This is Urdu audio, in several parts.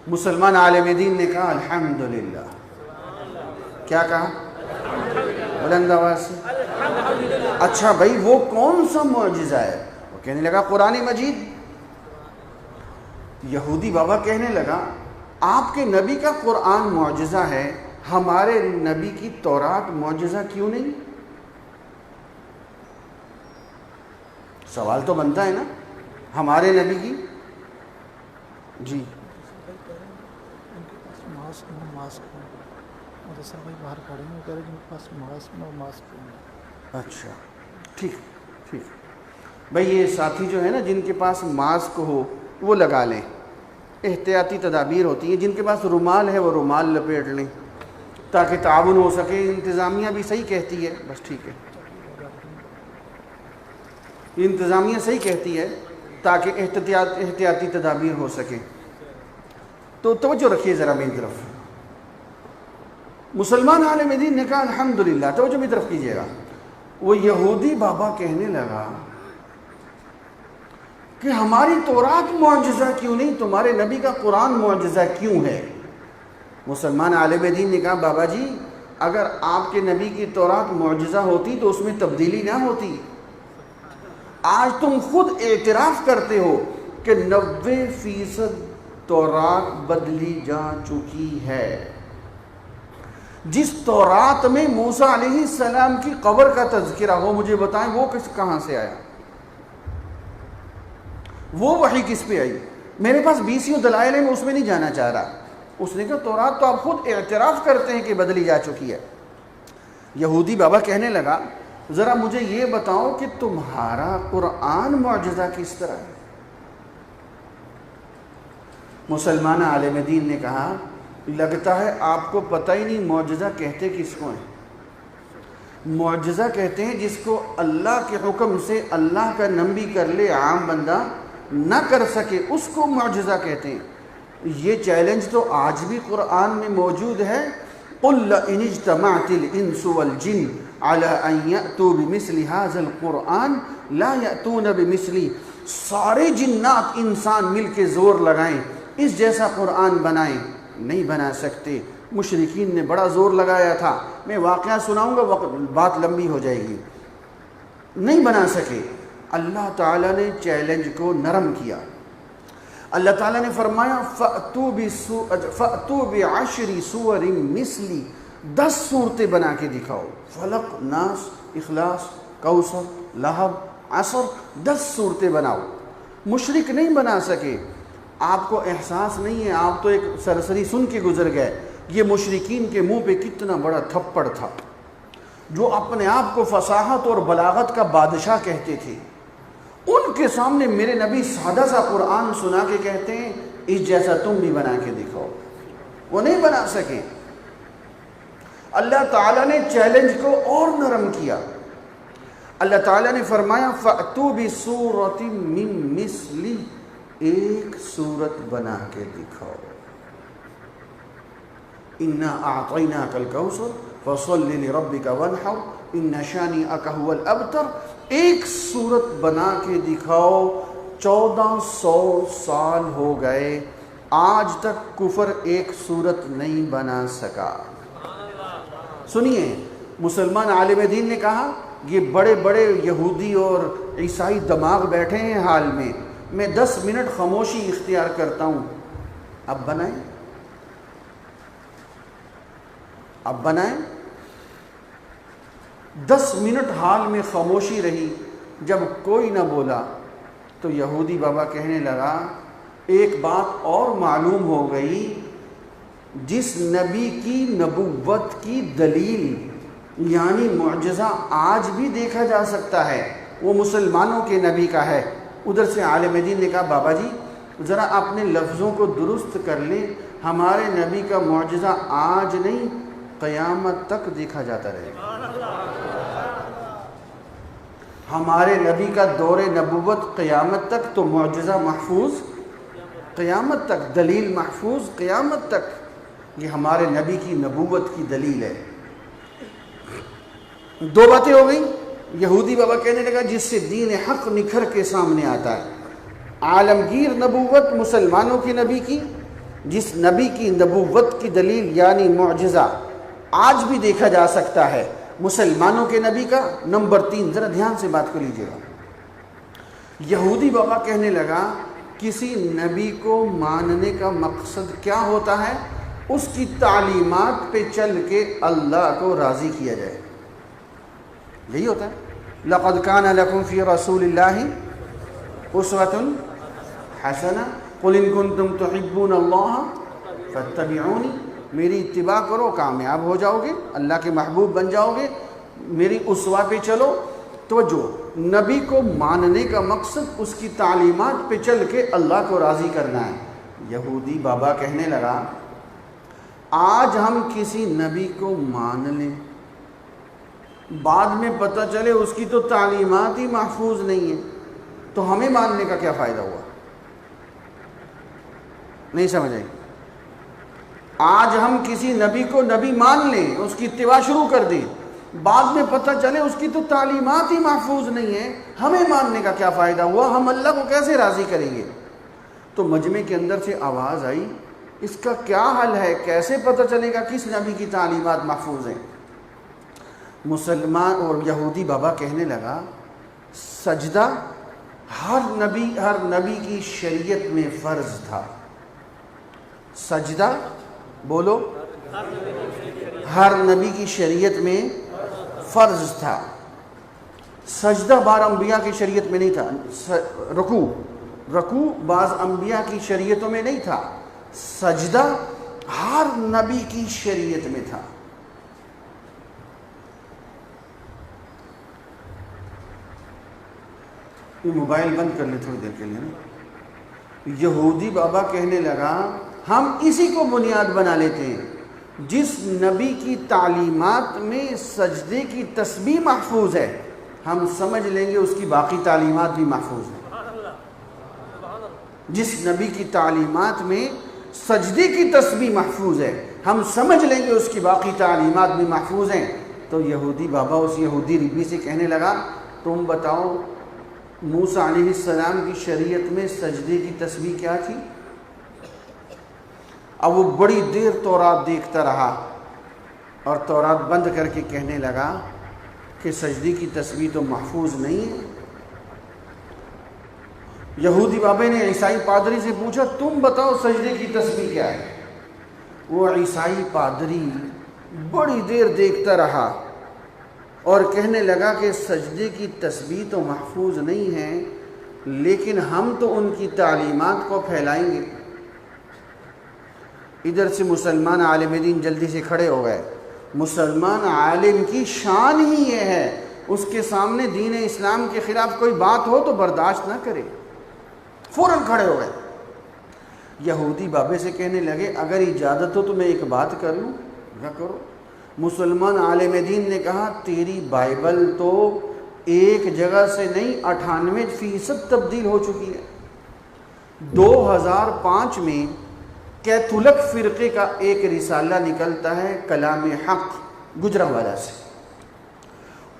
مسلمان عالم دین نے کہا الحمدللہ. کیا کہا؟ بلند آواز سے. اچھا بھائی وہ کون سا معجزہ ہے؟ وہ کہنے لگا قرآن مجید. یہودی بابا کہنے لگا آپ کے نبی کا قرآن معجزہ ہے، ہمارے نبی کی تورات معجزہ کیوں نہیں؟ سوال تو بنتا ہے نا. ہمارے نبی کی جی اچھا ٹھیک ٹھیک. بھائی یہ ساتھی جو ہے نا جن کے پاس ماسک ہو وہ لگا لیں. احتیاطی تدابیر ہوتی ہیں. جن کے پاس رومال ہے وہ رومال لپیٹ لیں تاکہ تعاون ہو سکے. انتظامیہ بھی صحیح کہتی ہے. بس ٹھیک ہے، انتظامیہ صحیح کہتی ہے تاکہ احتیاطی تدابیر ہو سکے. تو توجہ رکھیے ذرا میری طرف. مسلمان عالم دین نے کہا الحمدللہ. توجہ میری طرف کیجیے گا. وہ یہودی بابا کہنے لگا کہ ہماری تورات معجزہ کیوں نہیں، تمہارے نبی کا قرآن معجزہ کیوں ہے؟ مسلمان عالم دین نے کہا بابا جی اگر آپ کے نبی کی تورات معجزہ ہوتی تو اس میں تبدیلی نہ ہوتی. آج تم خود اعتراف کرتے ہو کہ 90% تورات بدلی جا چکی ہے. جس تورات میں موسیٰ علیہ السلام کی قبر کا تذکرہ ہو مجھے بتائیں وہ کہاں سے آیا؟ وہ وحی کس پہ آئی؟ میرے پاس 20 دلائل ہیں، میں اس میں نہیں جانا چاہ رہا. اس نے کہا تورات تو آپ خود اعتراف کرتے ہیں کہ بدلی جا چکی ہے. یہودی بابا کہنے لگا ذرا مجھے یہ بتاؤ کہ تمہارا قرآن معجزہ کس طرح ہے؟ مسلمان عالم دین نے کہا لگتا ہے آپ کو پتہ ہی نہیں معجزہ کہتے کس کو ہیں. معجزہ کہتے ہیں جس کو اللہ کے حکم سے اللہ کا نبی کر لے، عام بندہ نہ کر سکے، اس کو معجزہ کہتے ہیں. یہ چیلنج تو آج بھی قرآن میں موجود ہے. قُلْ لَئِنِ اجْتَمَعَتِ الْإِنسُ وَالْجِنُّ عَلَىٰ أَن يَأْتُوا بِمِثْلِ هَٰذَا الْقُرْآنِ لَا يَأْتُونَ بِمِثْلِهِ. سارے جنات انسان مل کے زور لگائیں اس جیسا قرآن بنائیں، نہیں بنا سکتے. مشرکین نے بڑا زور لگایا تھا. میں واقعہ سناؤں گا، بات لمبی ہو جائے گی. نہیں بنا سکے. اللہ تعالیٰ نے چیلنج کو نرم کیا. اللہ تعالیٰ نے فرمایا فَأْتُوا بِعَشْرِ سُوَرٍ مِثْلِي. 10 صورتیں بنا کے دکھاؤ. فلق، ناس، اخلاص، کوثر، لہب، عصر. 10 صورتیں بناؤ. مشرک نہیں بنا سکے. آپ کو احساس نہیں ہے، آپ تو ایک سرسری سن کے گزر گئے. یہ مشرکین کے منہ پہ کتنا بڑا تھپڑ تھا. جو اپنے آپ کو فصاحت اور بلاغت کا بادشاہ کہتے تھے، ان کے سامنے میرے نبی سادہ سا قرآن سنا کے کہتے ہیں اس جیسا تم بھی بنا کے دکھاؤ. وہ نہیں بنا سکے. اللہ تعالیٰ نے چیلنج کو اور نرم کیا. اللہ تعالیٰ نے فرمایا فَأْتُوا بِسُورَةٍ مِّن مِّثْلِهِ. ایک صورت بنا کے دکھاؤ. اِنَّا أَعْطَيْنَاكَ الْكَوْثَرَ فَصَلِّ لِرَبِّكَ وَانْحَرْ إِنَّ شَانِئَكَ هُوَ الْأَبْتَرُ. ایک صورت بنا کے دکھاؤ. 1400 سال ہو گئے، آج تک کفر ایک صورت نہیں بنا سکا. سنیے، مسلمان عالم دین نے کہا یہ بڑے بڑے یہودی اور عیسائی دماغ بیٹھے ہیں حال میں، میں 10 منٹ خاموشی اختیار کرتا ہوں. اب بنائیں، اب بنائیں. 10 منٹ حال میں خاموشی رہی. جب کوئی نہ بولا تو یہودی بابا کہنے لگا ایک بات اور معلوم ہو گئی. جس نبی کی نبوت کی دلیل یعنی معجزہ آج بھی دیکھا جا سکتا ہے وہ مسلمانوں کے نبی کا ہے. ادھر سے عالم دین نے کہا بابا جی ذرا اپنے لفظوں کو درست کر لیں. ہمارے نبی کا معجزہ آج نہیں قیامت تک دیکھا جاتا رہے گا. ہمارے نبی کا دور نبوت قیامت تک، تو معجزہ محفوظ قیامت تک، دلیل محفوظ قیامت تک. یہ ہمارے نبی کی نبوت کی دلیل ہے. 2 باتیں ہو گئیں. یہودی بابا کہنے لگا جس سے دین حق نکھر کے سامنے آتا ہے. عالمگیر نبوت مسلمانوں کی نبی کی، جس نبی کی نبوت کی دلیل یعنی معجزہ آج بھی دیکھا جا سکتا ہے مسلمانوں کے نبی کا، نمبر 3، ذرا دھیان سے بات کو لیجیے گا۔ یہودی بابا کہنے لگا کسی نبی کو ماننے کا مقصد کیا ہوتا ہے؟ اس کی تعلیمات پہ چل کے اللہ کو راضی کیا جائے، یہی ہوتا ہے۔ لَقَدْ كَانَ لَكُمْ فِي رَسُولِ اللَّهِ أُسْوَةٌ حَسَنَةٌ قُلْ إِن كُنتُمْ تُحِبُّونَ اللَّهَ فَاتَّبِعُونِي، میری اتباع کرو، کامیاب ہو جاؤ گے، اللہ کے محبوب بن جاؤ گے، میری اسوہ پہ چلو۔ توجہ، نبی کو ماننے کا مقصد اس کی تعلیمات پہ چل کے اللہ کو راضی کرنا ہے۔ یہودی بابا کہنے لگا آج ہم کسی نبی کو مان لیں، بعد میں پتہ چلے اس کی تو تعلیمات ہی محفوظ نہیں ہیں، تو ہمیں ماننے کا کیا فائدہ ہوا؟ نہیں سمجھ آئی؟ آج ہم کسی نبی کو نبی مان لیں، اس کی اتباع شروع کر دیں، بعد میں پتہ چلے اس کی تو تعلیمات ہی محفوظ نہیں ہیں، ہمیں ماننے کا کیا فائدہ ہوا؟ ہم اللہ کو کیسے راضی کریں گے؟ تو مجمع کے اندر سے آواز آئی اس کا کیا حل ہے؟ کیسے پتہ چلے گا کس نبی کی تعلیمات محفوظ ہیں؟ مسلمان اور یہودی بابا کہنے لگا سجدہ ہر نبی کی شریعت میں فرض تھا۔ سجدہ بولو، ہر نبی کی شریعت میں فرض تھا۔ سجدہ بعض انبیاء کی شریعت میں نہیں تھا، رکوع بعض انبیاء کی شریعتوں میں نہیں تھا، سجدہ ہر نبی کی شریعت میں تھا۔ یہ موبائل بند کر لیں تھوڑی دیر کے لیے نا۔ یہودی بابا کہنے لگا ہم اسی کو بنیاد بنا لیتے ہیں، جس نبی کی تعلیمات میں سجدے کی تسبیح محفوظ ہے ہم سمجھ لیں گے اس کی باقی تعلیمات بھی محفوظ ہیں۔ جس نبی کی تعلیمات میں سجدے کی تسبیح محفوظ ہے ہم سمجھ لیں گے اس کی باقی تعلیمات بھی محفوظ ہیں۔ تو یہودی بابا اس یہودی ربی سے کہنے لگا تم بتاؤ موسیٰ علیہ السلام کی شریعت میں سجدے کی تسبیح کیا تھی؟ اب وہ بڑی دیر تورات دیکھتا رہا اور تورات بند کر کے کہنے لگا کہ سجدے کی تسبیح تو محفوظ نہیں ہے۔ یہودی بابے نے عیسائی پادری سے پوچھا تم بتاؤ سجدے کی تسبیح کیا ہے؟ وہ عیسائی پادری بڑی دیر دیکھتا رہا اور کہنے لگا کہ سجدے کی تسبیح تو محفوظ نہیں ہے، لیکن ہم تو ان کی تعلیمات کو پھیلائیں گے۔ ادھر سے مسلمان عالم دین جلدی سے کھڑے ہو گئے۔ مسلمان عالم کی شان ہی یہ ہے اس کے سامنے دین اسلام کے خلاف کوئی بات ہو تو برداشت نہ کرے، فوراً کھڑے ہو گئے۔ یہودی بابے سے کہنے لگے اگر اجازت ہو تو میں ایک بات کر لوں؟ نہ کرو۔ مسلمان عالم دین نے کہا تیری بائبل تو ایک جگہ سے نہیں 98% تبدیل ہو چکی ہے۔ 2005 میں کیتھولک فرقے کا ایک رسالہ نکلتا ہے کلام حق گجرانوالہ سے،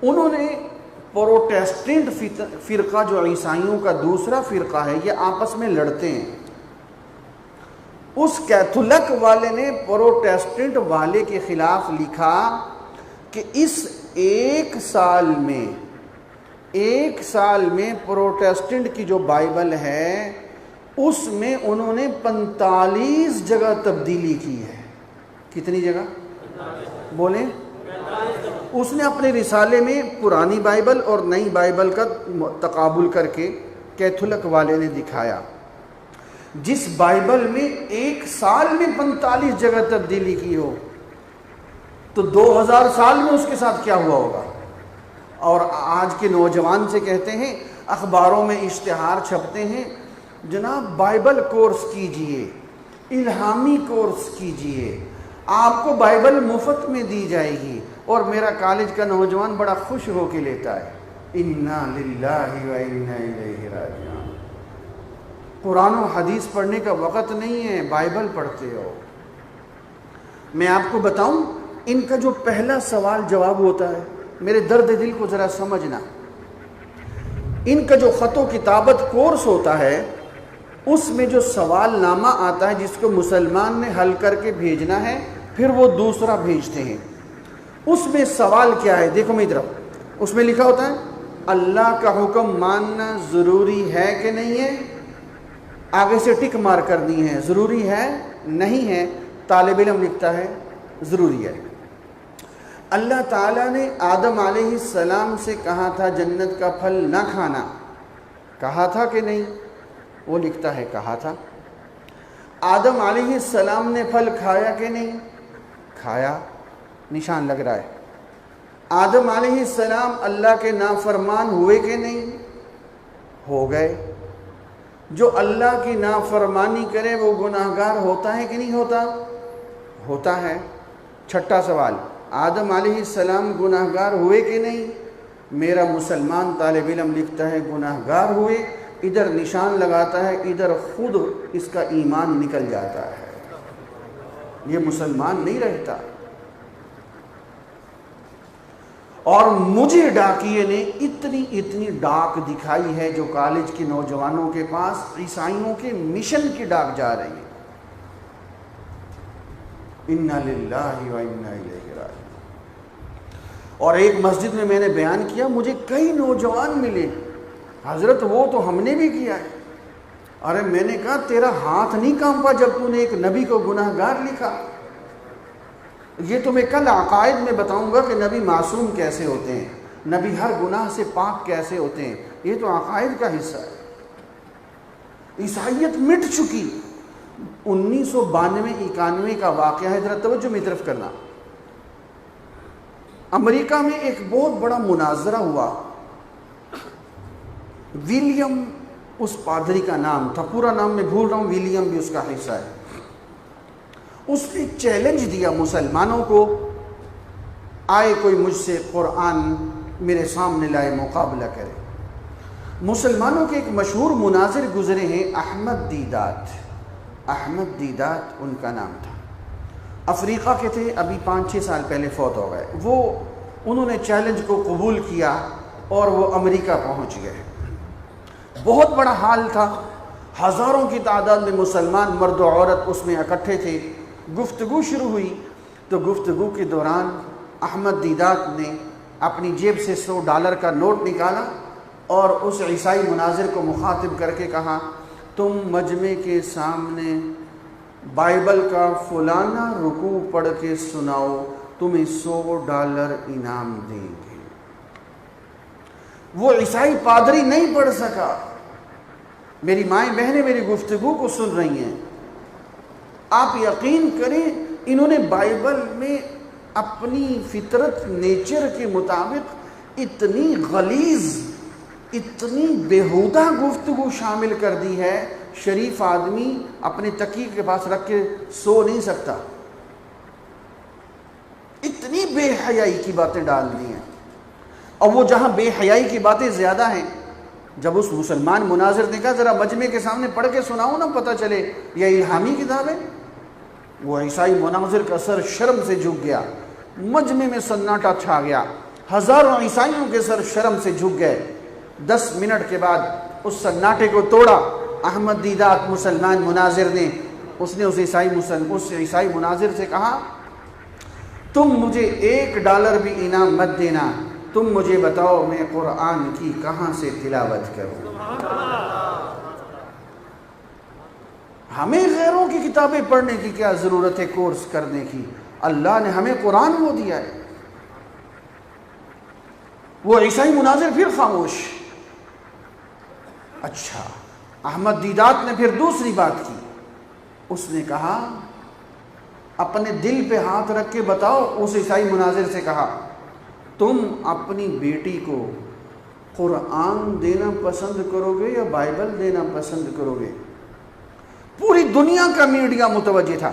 انہوں نے پروٹیسٹنٹ فرقہ جو عیسائیوں کا دوسرا فرقہ ہے یہ آپس میں لڑتے ہیں، اس کیتھولک والے نے پروٹیسٹنٹ والے کے خلاف لکھا کہ اس ایک سال میں پروٹیسٹنٹ کی جو بائبل ہے اس میں انہوں نے 45 جگہ تبدیلی کی ہے۔ کتنی جگہ بولیں؟ اس نے اپنے رسالے میں پرانی بائبل اور نئی بائبل کا تقابل کر کے کیتھولک والے نے دکھایا جس بائبل میں ایک سال میں 45 جگہ تبدیلی کی ہو تو 2000 سال میں اس کے ساتھ کیا ہوا ہوگا۔ اور آج کے نوجوان سے کہتے ہیں، اخباروں میں اشتہار چھپتے ہیں جناب بائبل کورس کیجئے، الہامی کورس کیجئے، آپ کو بائبل مفت میں دی جائے گی، اور میرا کالج کا نوجوان بڑا خوش ہو کے لیتا ہے۔ انا للہ و انا الیہ راجعون۔ قرآن و حدیث پڑھنے کا وقت نہیں ہے، بائبل پڑھتے ہو۔ میں آپ کو بتاؤں ان کا جو پہلا سوال جواب ہوتا ہے، میرے درد دل کو ذرا سمجھنا، ان کا جو خط و کتابت کورس ہوتا ہے اس میں جو سوال نامہ آتا ہے جس کو مسلمان نے حل کر کے بھیجنا ہے، پھر وہ دوسرا بھیجتے ہیں، اس میں سوال کیا ہے؟ دیکھو میری طرف، اس میں لکھا ہوتا ہے اللہ کا حکم ماننا ضروری ہے کہ نہیں ہے، آگے سے ٹک مار کرنی ہے، ضروری ہے نہیں ہے، طالب علم لکھتا ہے ضروری ہے۔ اللہ تعالیٰ نے آدم علیہ السلام سے کہا تھا جنت کا پھل نہ کھانا، کہا تھا کہ نہیں؟ وہ لکھتا ہے کہا تھا۔ آدم علیہ السلام نے پھل کھایا کہ نہیں؟ کھایا، نشان لگ رہا ہے۔ آدم علیہ السلام اللہ کے نافرمان ہوئے کہ نہیں؟ ہو گئے۔ جو اللہ کی نافرمانی کرے وہ گناہگار ہوتا ہے کہ نہیں ہوتا؟ ہوتا ہے۔ چھٹا سوال، آدم علیہ السلام گناہگار ہوئے کہ نہیں؟ میرا مسلمان طالب علم لکھتا ہے گناہگار ہوئے، ادھر نشان لگاتا ہے، ادھر خود اس کا ایمان نکل جاتا ہے، یہ مسلمان نہیں رہتا۔ اور مجھے ڈاکیے نے اتنی ڈاک دکھائی ہے جو کالج کے نوجوانوں کے پاس عیسائیوں کے مشن کی ڈاک جا رہی ہے۔ اِنَّا لِلَّهِ وَإِنَّا إِلَيْهِ رَاجِعُونَ۔ اور ایک مسجد میں نے بیان کیا، مجھے کئی نوجوان ملے، حضرت وہ تو ہم نے بھی کیا ہے۔ ارے میں نے کہا تیرا ہاتھ نہیں کانپا جب تو نے ایک نبی کو گناہگار لکھا؟ یہ تو میں کل عقائد میں بتاؤں گا کہ نبی معصوم کیسے ہوتے ہیں، نبی ہر گناہ سے پاک کیسے ہوتے ہیں، یہ تو عقائد کا حصہ ہے۔ عیسائیت مٹ چکی۔ 1992-91 کا واقعہ ہے، ذرا توجہ میری طرف کرنا۔ امریکہ میں ایک بہت بڑا مناظرہ ہوا، ولیم اس پادری کا نام تھا، پورا نام میں بھول رہا ہوں، ولیم بھی اس کا حصہ ہے۔ اس نے چیلنج دیا مسلمانوں کو، آئے کوئی مجھ سے قرآن میرے سامنے لائے، مقابلہ کرے۔ مسلمانوں کے ایک مشہور مناظر گزرے ہیں، احمد دیدات ان کا نام تھا، افریقہ کے تھے، ابھی 5-6 سال پہلے فوت ہو گئے۔ انہوں نے چیلنج کو قبول کیا اور وہ امریکہ پہنچ گئے۔ بہت بڑا حال تھا، ہزاروں کی تعداد میں مسلمان مرد و عورت اس میں اکٹھے تھے۔ گفتگو شروع ہوئی تو گفتگو کے دوران احمد دیدات نے اپنی جیب سے $100 کا نوٹ نکالا اور اس عیسائی مناظر کو مخاطب کر کے کہا، تم مجمع کے سامنے بائبل کا فلانا رکوع پڑھ کے سناؤ، تمہیں $100 انعام دیں گے۔ وہ عیسائی پادری نہیں پڑھ سکا۔ میری مائیں بہنیں میری گفتگو کو سن رہی ہیں، آپ یقین کریں انہوں نے بائبل میں اپنی فطرت نیچر کے مطابق اتنی غلیظ، اتنی بیہودہ گفتگو شامل کر دی ہے، شریف آدمی اپنے تکیے کے پاس رکھ کے سو نہیں سکتا، اتنی بے حیائی کی باتیں ڈال دی ہیں۔ اور وہ جہاں بے حیائی کی باتیں زیادہ ہیں، جب اس مسلمان مناظر نے کہا ذرا مجمع کے سامنے پڑھ کے سناؤ نا، پتہ چلے یہ الہامی کتاب ہے، وہ عیسائی مناظر کا سر شرم سے جھک گیا، مجمع میں سناٹا چھا گیا، ہزاروں عیسائیوں کے سر شرم سے جھک گئے۔ 10 منٹ کے بعد اس سناٹے کو توڑا احمد دیدات مسلمان مناظر نے۔ اس نے اس عیسائی مناظر سے کہا، تم مجھے $1 بھی انعام مت دینا، تم مجھے بتاؤ میں قرآن کی کہاں سے تلاوت کروں۔ ہمیں غیروں کی کتابیں پڑھنے کی کیا ضرورت ہے، کورس کرنے کی؟ اللہ نے ہمیں قرآن وہ دیا ہے۔ وہ عیسائی مناظر پھر خاموش۔ اچھا، احمد دیدات نے پھر دوسری بات کی، اس نے کہا اپنے دل پہ ہاتھ رکھ کے بتاؤ، اس عیسائی مناظر سے کہا تم اپنی بیٹی کو قرآن دینا پسند کرو گے یا بائبل دینا پسند کرو گے؟ پوری دنیا کا میڈیا متوجہ تھا۔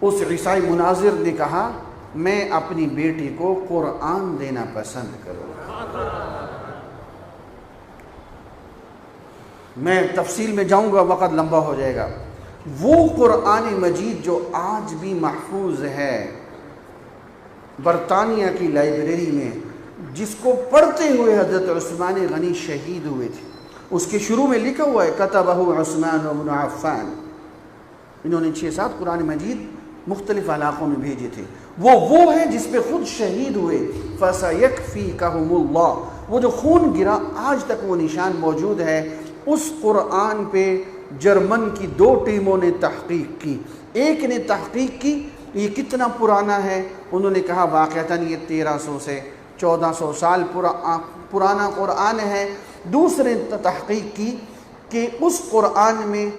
اس عیسائی مناظر نے کہا میں اپنی بیٹی کو قرآن دینا پسند کروں گا۔ میں تفصیل میں جاؤں گا، وقت لمبا ہو جائے گا۔ وہ قرآن مجید جو آج بھی محفوظ ہے برطانیہ کی لائبریری میں، جس کو پڑھتے ہوئے حضرت عثمان غنی شہید ہوئے تھے، اس کے شروع میں لکھا ہوا ہے کتبہ عثمان بن عفان. انہوں نے 6-7 قرآن مجید مختلف علاقوں میں بھیجے تھے. وہ ہیں جس پہ خود شہید ہوئے. فَسَيَكْفِيكَهُمُ اللَّهُ. وہ جو خون گرا آج تک وہ نشان موجود ہے. اس قرآن پہ جرمن کی 2 ٹیموں نے تحقیق کی. ایک نے تحقیق کی یہ کتنا پرانا ہے. انہوں نے کہا واقعتاً یہ 1300 سے 1400 سال پرانا قرآن ہے. دوسرے نے تحقیق کی کہ اس قرآن میں